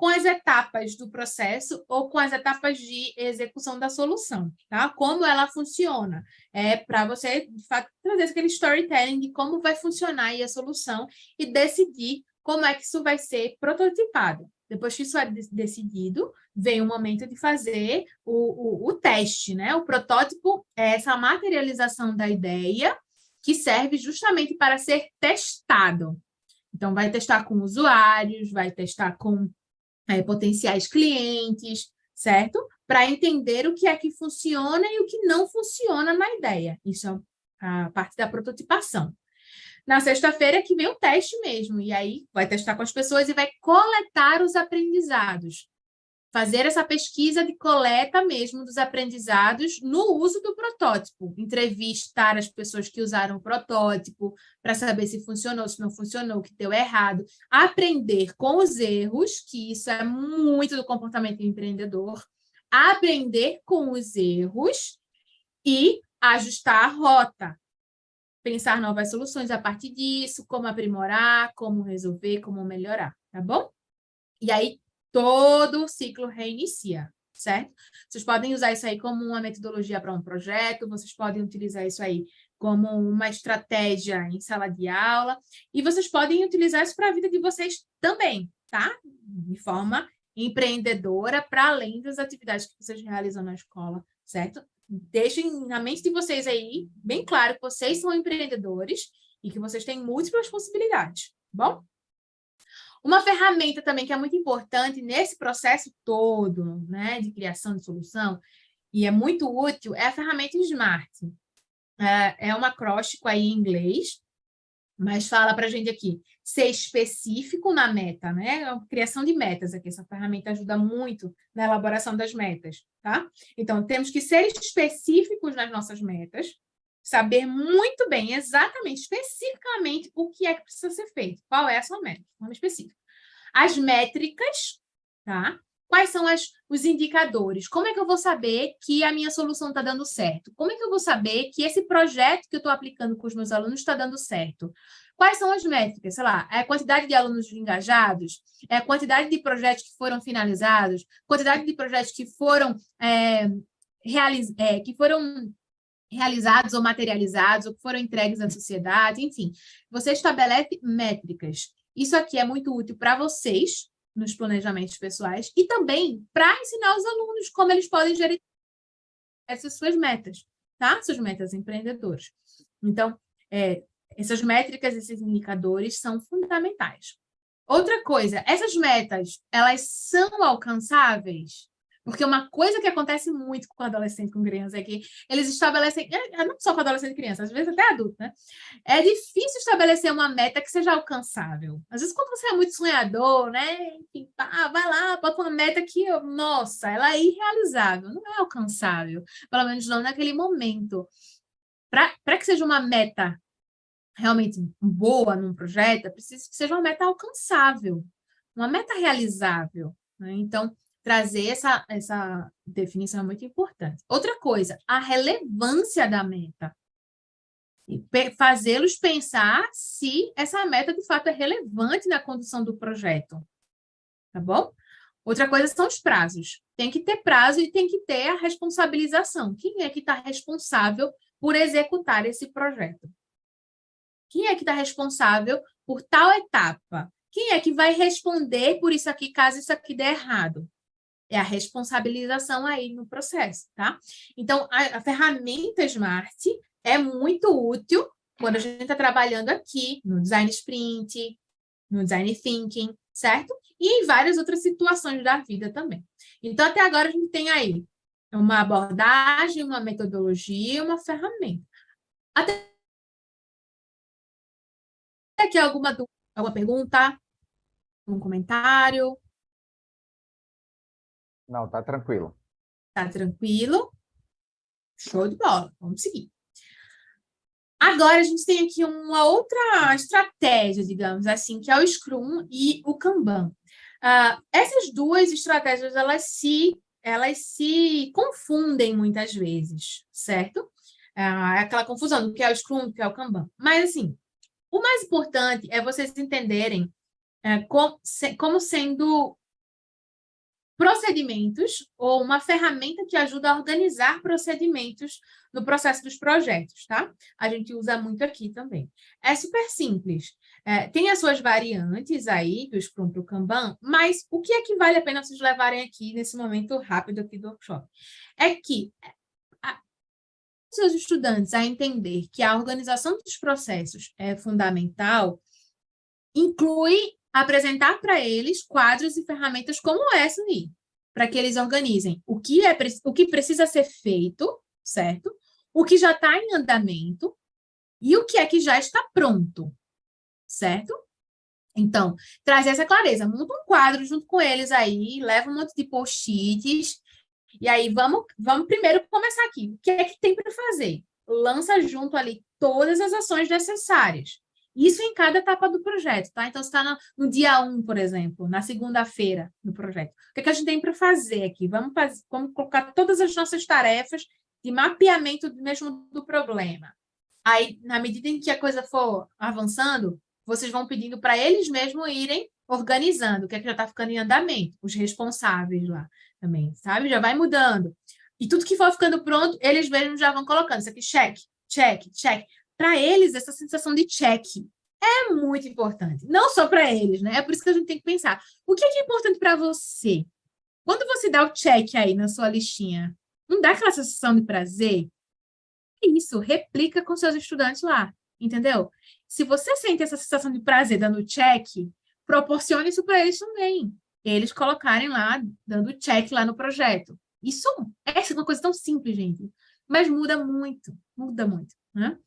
com as etapas do processo ou com as etapas de execução da solução, tá? Como ela funciona. É para você, de fato, trazer aquele storytelling de como vai funcionar aí a solução e decidir como é que isso vai ser prototipado. Depois que isso é decidido, vem o momento de fazer o teste, né? O protótipo é essa materialização da ideia que serve justamente para ser testado. Então, vai testar com usuários, vai testar com potenciais clientes, certo? Para entender o que é que funciona e o que não funciona na ideia. Isso é a parte da prototipação. Na sexta-feira que vem o teste mesmo, e aí vai testar com as pessoas e vai coletar os aprendizados. Fazer essa pesquisa de coleta mesmo dos aprendizados no uso do protótipo. Entrevistar as pessoas que usaram o protótipo para saber se funcionou, se não funcionou, o que deu errado. Aprender com os erros, que isso é muito do comportamento empreendedor. Aprender com os erros e ajustar a rota. Pensar novas soluções a partir disso, como aprimorar, como resolver, como melhorar, tá bom? E aí, todo o ciclo reinicia, certo? Vocês podem usar isso aí como uma metodologia para um projeto, vocês podem utilizar isso aí como uma estratégia em sala de aula, e vocês podem utilizar isso para a vida de vocês também, tá? De forma empreendedora, para além das atividades que vocês realizam na escola, certo? Deixem na mente de vocês aí bem claro que vocês são empreendedores e que vocês têm múltiplas possibilidades, tá bom? Uma ferramenta também que é muito importante nesse processo todo, né, de criação de solução, e é muito útil, é a ferramenta SMART. É um acróstico aí em inglês, mas fala para a gente aqui, ser específico na meta, né? A criação de metas aqui, essa ferramenta ajuda muito na elaboração das metas, tá? Então, temos que ser específicos nas nossas metas, saber muito bem, exatamente, especificamente, o que é que precisa ser feito. Qual é a sua meta? De forma específica. As métricas, tá? Quais são os indicadores? Como é que eu vou saber que a minha solução está dando certo? Como é que eu vou saber que esse projeto que eu estou aplicando com os meus alunos está dando certo? Quais são as métricas? Sei lá, é a quantidade de alunos engajados? É a quantidade de projetos que foram finalizados? Quantidade de projetos que foram realizados ou materializados, ou que foram entregues à sociedade, enfim. Você estabelece métricas. Isso aqui é muito útil para vocês, nos planejamentos pessoais, e também para ensinar os alunos como eles podem gerir essas suas metas, tá? Suas metas empreendedoras. Então, essas métricas, esses indicadores são fundamentais. Outra coisa, essas metas, elas são alcançáveis? Porque uma coisa que acontece muito com adolescente, com criança, é que eles estabelecem, não só com adolescente e criança, às vezes até adulto, né? É difícil estabelecer uma meta que seja alcançável. Às vezes, quando você é muito sonhador, né? Enfim, vai lá, bota uma meta que, nossa, ela é irrealizável, não é alcançável. Pelo menos não naquele momento. Para que seja uma meta realmente boa num projeto, é preciso que seja uma meta alcançável, uma meta realizável, né? Então, trazer essa definição é muito importante. Outra coisa, a relevância da meta. E fazê-los pensar se essa meta, de fato, é relevante na condução do projeto. Tá bom? Outra coisa são os prazos. Tem que ter prazo e tem que ter a responsabilização. Quem é que está responsável por executar esse projeto? Quem é que está responsável por tal etapa? Quem é que vai responder por isso aqui, caso isso aqui der errado? É a responsabilização aí no processo, tá? Então, a ferramenta Smart é muito útil quando a gente está trabalhando aqui no Design Sprint, no Design Thinking, certo? E em várias outras situações da vida também. Então, até agora, a gente tem aí uma abordagem, uma metodologia, uma ferramenta. Até aqui alguma pergunta? Um comentário? Não, tá tranquilo. Tá tranquilo? Show de bola. Vamos seguir. Agora, a gente tem aqui uma outra estratégia, digamos assim, que é o Scrum e o Kanban. Essas duas estratégias, elas se confundem muitas vezes, certo? Aquela confusão do que é o Scrum, do que é o Kanban. Mas, assim, o mais importante é vocês entenderem como sendo procedimentos ou uma ferramenta que ajuda a organizar procedimentos no processo dos projetos, tá? A gente usa muito aqui também. É super simples. Tem as suas variantes aí, do Scrum para o Kanban, mas o que é que vale a pena vocês levarem aqui nesse momento rápido aqui do workshop? É que seus estudantes a entender que a organização dos processos é fundamental, inclui apresentar para eles quadros e ferramentas como essa aí, para que eles organizem o que precisa ser feito, certo? O que já está em andamento e o que é que já está pronto, certo? Então, trazer essa clareza, monta um quadro junto com eles aí, leva um monte de post-its, e aí vamos primeiro começar aqui. O que é que tem para fazer? Lança junto ali todas as ações necessárias. Isso em cada etapa do projeto, tá? Então, você está no dia 1, por exemplo, na segunda-feira do projeto. O que é que a gente tem para fazer aqui? Vamos colocar todas as nossas tarefas de mapeamento mesmo do problema. Aí, na medida em que a coisa for avançando, vocês vão pedindo para eles mesmos irem organizando o que é que já está ficando em andamento, os responsáveis lá também, sabe? Já vai mudando. E tudo que for ficando pronto, eles mesmos já vão colocando. Isso aqui, check, check, check. Para eles, essa sensação de check é muito importante. Não só para eles, né? É por isso que a gente tem que pensar. O que é importante para você? Quando você dá o check aí na sua listinha, não dá aquela sensação de prazer? Isso, replica com seus estudantes lá, entendeu? Se você sente essa sensação de prazer dando check, proporcione isso para eles também. Eles colocarem lá, dando check lá no projeto. Isso é uma coisa tão simples, gente, mas muda muito, né?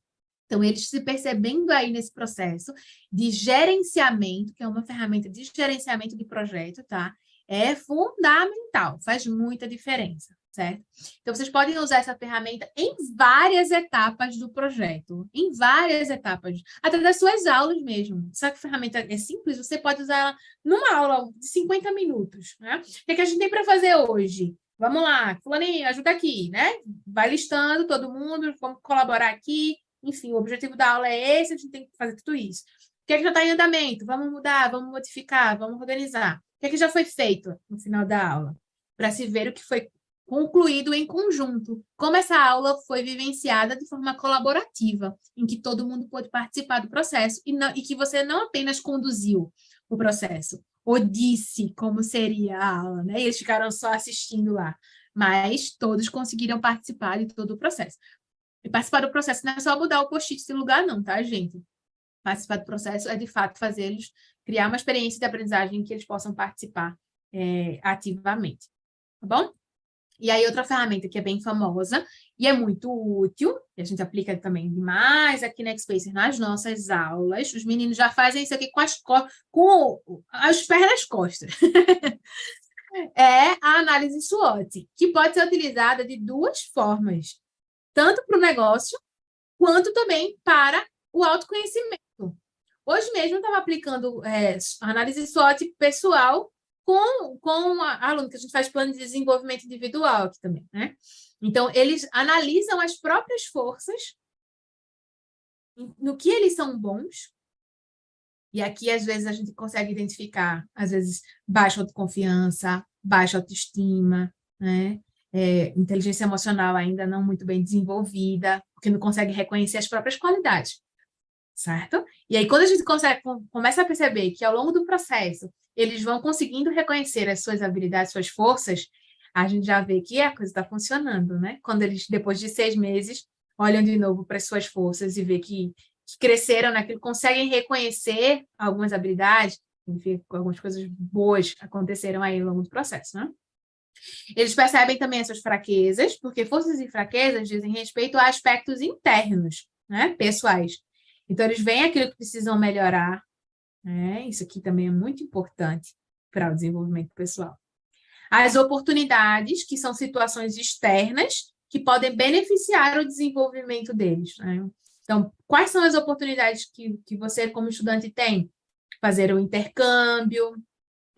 Então, eles se percebendo aí nesse processo de gerenciamento, que é uma ferramenta de gerenciamento de projeto, tá? É fundamental, faz muita diferença, certo? Então, vocês podem usar essa ferramenta em várias etapas do projeto, em várias etapas, até das suas aulas mesmo. Sabe que a ferramenta é simples? Você pode usar ela numa aula de 50 minutos, né? O que é que a gente tem para fazer hoje? Vamos lá, fulaninho, ajuda aqui, né? Vai listando todo mundo, vamos colaborar aqui. Enfim, o objetivo da aula é esse, a gente tem que fazer tudo isso. O que é que já está em andamento? Vamos mudar, vamos modificar, vamos organizar. O que é que já foi feito no final da aula? Para se ver o que foi concluído em conjunto. Como essa aula foi vivenciada de forma colaborativa, em que todo mundo pôde participar do processo e que você não apenas conduziu o processo, ou disse como seria a aula, né? E eles ficaram só assistindo lá. Mas todos conseguiram participar de todo o processo. E participar do processo não é só mudar o post-it de lugar, não, tá, gente? Participar do processo é, de fato, fazê-los criar uma experiência de aprendizagem em que eles possam participar ativamente, tá bom? E aí, outra ferramenta que é bem famosa e é muito útil, e a gente aplica também demais aqui na Xpacer nas nossas aulas, os meninos já fazem isso aqui com os pés nas costas. É a análise SWOT, que pode ser utilizada de duas formas, tanto para o negócio, quanto também para o autoconhecimento. Hoje mesmo eu estava aplicando análise SWOT pessoal com a aluno, que a gente faz plano de desenvolvimento individual aqui também, né? Então, eles analisam as próprias forças, no que eles são bons, e aqui, às vezes, a gente consegue identificar, às vezes, baixa autoconfiança, baixa autoestima, né? Inteligência emocional ainda não muito bem desenvolvida, porque não consegue reconhecer as próprias qualidades, certo? E aí, quando a gente começa a perceber que, ao longo do processo, eles vão conseguindo reconhecer as suas habilidades, suas forças, a gente já vê que a coisa está funcionando, né? Quando eles, depois de 6 meses, olham de novo para as suas forças e vê que cresceram naquilo, conseguem reconhecer algumas habilidades, enfim, algumas coisas boas aconteceram aí ao longo do processo, né? Eles percebem também as suas fraquezas, porque forças e fraquezas dizem respeito a aspectos internos, né, pessoais. Então, eles veem aquilo que precisam melhorar, né? Isso aqui também é muito importante para o desenvolvimento pessoal. As oportunidades, que são situações externas, que podem beneficiar o desenvolvimento deles, né? Então, quais são as oportunidades que você, como estudante, tem? Fazer um intercâmbio,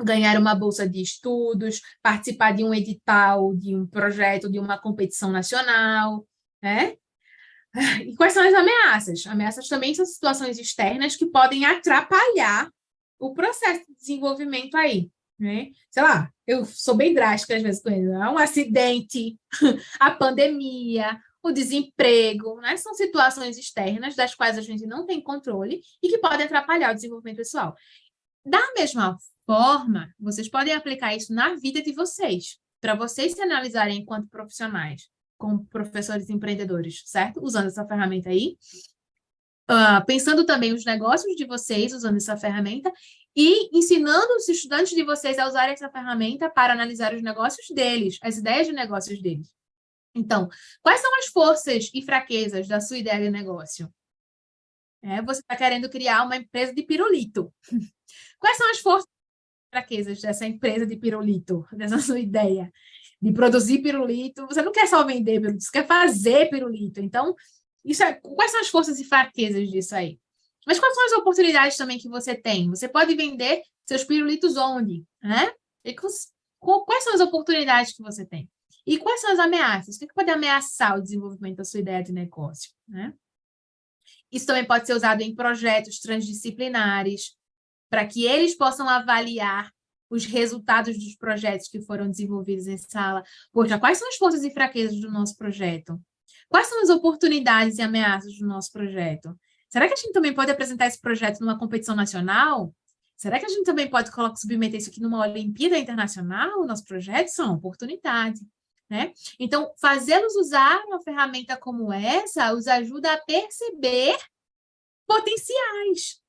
ganhar uma bolsa de estudos, participar de um edital, de um projeto, de uma competição nacional, né? E quais são as ameaças? Ameaças também são situações externas que podem atrapalhar o processo de desenvolvimento aí, né? Sei lá, eu sou bem drástica às vezes com ele, né? Um acidente, a pandemia, o desemprego, né? São situações externas das quais a gente não tem controle e que podem atrapalhar o desenvolvimento pessoal. Da mesma forma, vocês podem aplicar isso na vida de vocês, para vocês se analisarem enquanto profissionais, como professores empreendedores, certo? Usando essa ferramenta aí. Pensando também os negócios de vocês usando essa ferramenta e ensinando os estudantes de vocês a usarem essa ferramenta para analisar os negócios deles, as ideias de negócios deles. Então, quais são as forças e fraquezas da sua ideia de negócio? Você está querendo criar uma empresa de pirulito. Quais são as forças e fraquezas dessa empresa de pirulito, dessa sua ideia de produzir pirulito? Você não quer só vender pirulito, você quer fazer pirulito. Então, quais são as forças e fraquezas disso aí? Mas quais são as oportunidades também que você tem? Você pode vender seus pirulitos onde? Né? Quais são as oportunidades que você tem? E quais são as ameaças? O que pode ameaçar o desenvolvimento da sua ideia de negócio? Né? Isso também pode ser usado em projetos transdisciplinares, para que eles possam avaliar os resultados dos projetos que foram desenvolvidos em sala. Poxa, quais são as forças e fraquezas do nosso projeto? Quais são as oportunidades e ameaças do nosso projeto? Será que a gente também pode apresentar esse projeto numa competição nacional? Será que a gente também pode submeter isso aqui numa Olimpíada Internacional? O nosso projeto são oportunidades, né? Então, fazê-los usar uma ferramenta como essa os ajuda a perceber potenciais,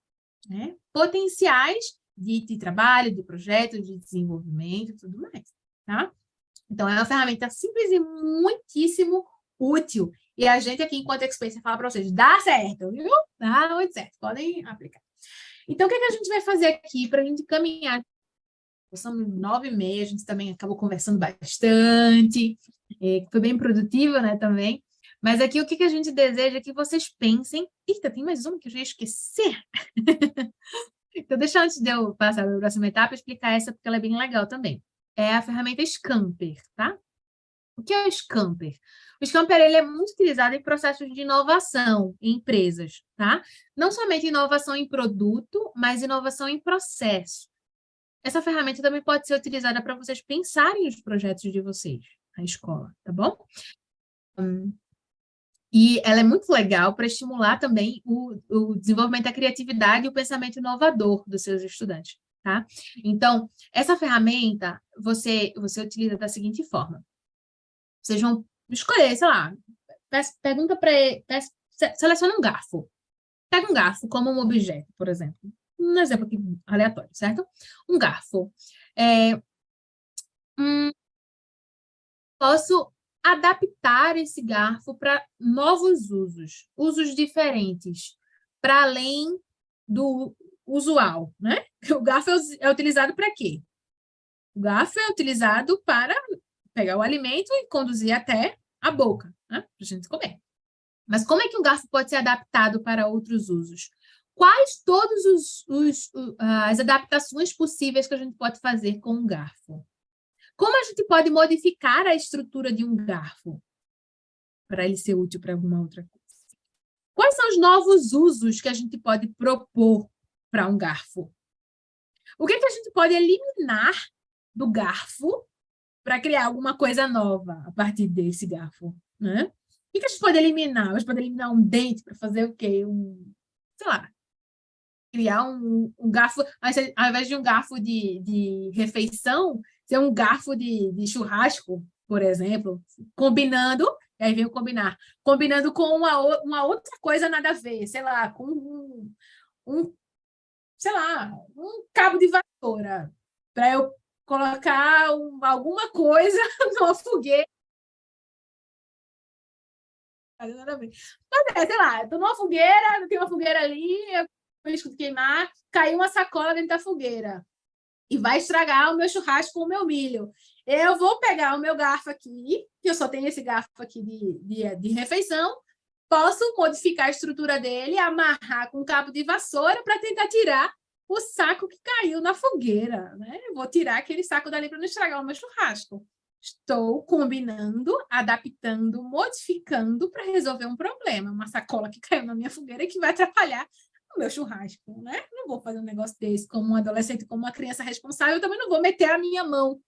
né? Potenciais de trabalho, de projeto, de desenvolvimento e tudo mais, tá? Então, é uma ferramenta simples e muitíssimo útil. E a gente aqui, enquanto experiência, fala para vocês, dá certo, viu? Dá muito certo, podem aplicar. Então, o que a gente vai fazer aqui para a gente caminhar? São 9h30, a gente também acabou conversando bastante, foi bem produtiva, né, também. Mas aqui o que a gente deseja é que vocês pensem... Eita, tem mais uma que eu já ia esquecer. Então, deixa antes de eu passar para a próxima etapa, explicar essa, porque ela é bem legal também. É a ferramenta Scamper, tá? O que é o Scamper? O Scamper ele é muito utilizado em processos de inovação em empresas, tá? Não somente inovação em produto, mas inovação em processo. Essa ferramenta também pode ser utilizada para vocês pensarem os projetos de vocês na escola, tá bom? E ela é muito legal para estimular também o desenvolvimento da criatividade e o pensamento inovador dos seus estudantes, tá? Então, essa ferramenta você utiliza da seguinte forma. Vocês vão escolher, sei lá, pergunta para seleciona um garfo. Pega um garfo como um objeto, por exemplo. Um exemplo aqui aleatório, certo? Um garfo. Posso adaptar esse garfo para novos usos diferentes, para além do usual, né? O garfo é utilizado para quê? O garfo é utilizado para pegar o alimento e conduzir até a boca, né? Para a gente comer. Mas como é que o garfo pode ser adaptado para outros usos? Quais todas as adaptações possíveis que a gente pode fazer com um garfo? Como a gente pode modificar a estrutura de um garfo para ele ser útil para alguma outra coisa? Quais são os novos usos que a gente pode propor para um garfo? O que a gente pode eliminar do garfo para criar alguma coisa nova a partir desse garfo, né? O que a gente pode eliminar? A gente pode eliminar um dente para fazer o quê? Sei lá, criar um garfo, ao invés de um garfo de refeição, ser um garfo de churrasco, por exemplo, combinando, aí vem o combinando com uma outra coisa nada a ver, sei lá, com sei lá, um cabo de vassoura, para eu colocar alguma coisa numa fogueira. Nada a ver. Mas sei lá, estou numa fogueira, tem uma fogueira ali, eu risco de queimar, caiu uma sacola dentro da fogueira e vai estragar o meu churrasco com o meu milho. Eu vou pegar o meu garfo aqui, que eu só tenho esse garfo aqui de refeição, posso modificar a estrutura dele, amarrar com um cabo de vassoura para tentar tirar o saco que caiu na fogueira, né? Eu vou tirar aquele saco dali para não estragar o meu churrasco. Estou combinando, adaptando, modificando para resolver um problema. Uma sacola que caiu na minha fogueira e que vai atrapalhar no meu churrasco, né? Não vou fazer um negócio desse como um adolescente, como uma criança responsável, eu também não vou meter a minha mão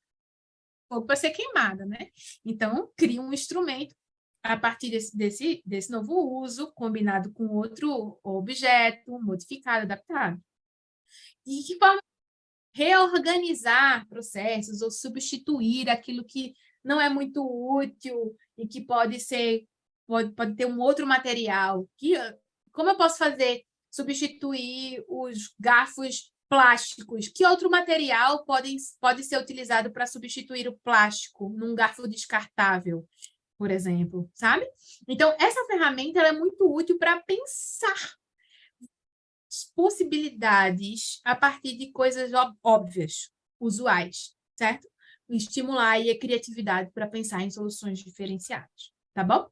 para ser queimada, né? Então, crio um instrumento a partir desse novo uso, combinado com outro objeto, modificado, adaptado. E que forma reorganizar processos ou substituir aquilo que não é muito útil e que pode ter um outro material. Como eu posso substituir os garfos plásticos? Que outro material pode ser utilizado para substituir o plástico num garfo descartável, por exemplo, sabe? Então, essa ferramenta ela é muito útil para pensar possibilidades a partir de coisas óbvias, usuais, certo? Estimular aí a criatividade para pensar em soluções diferenciadas, tá bom?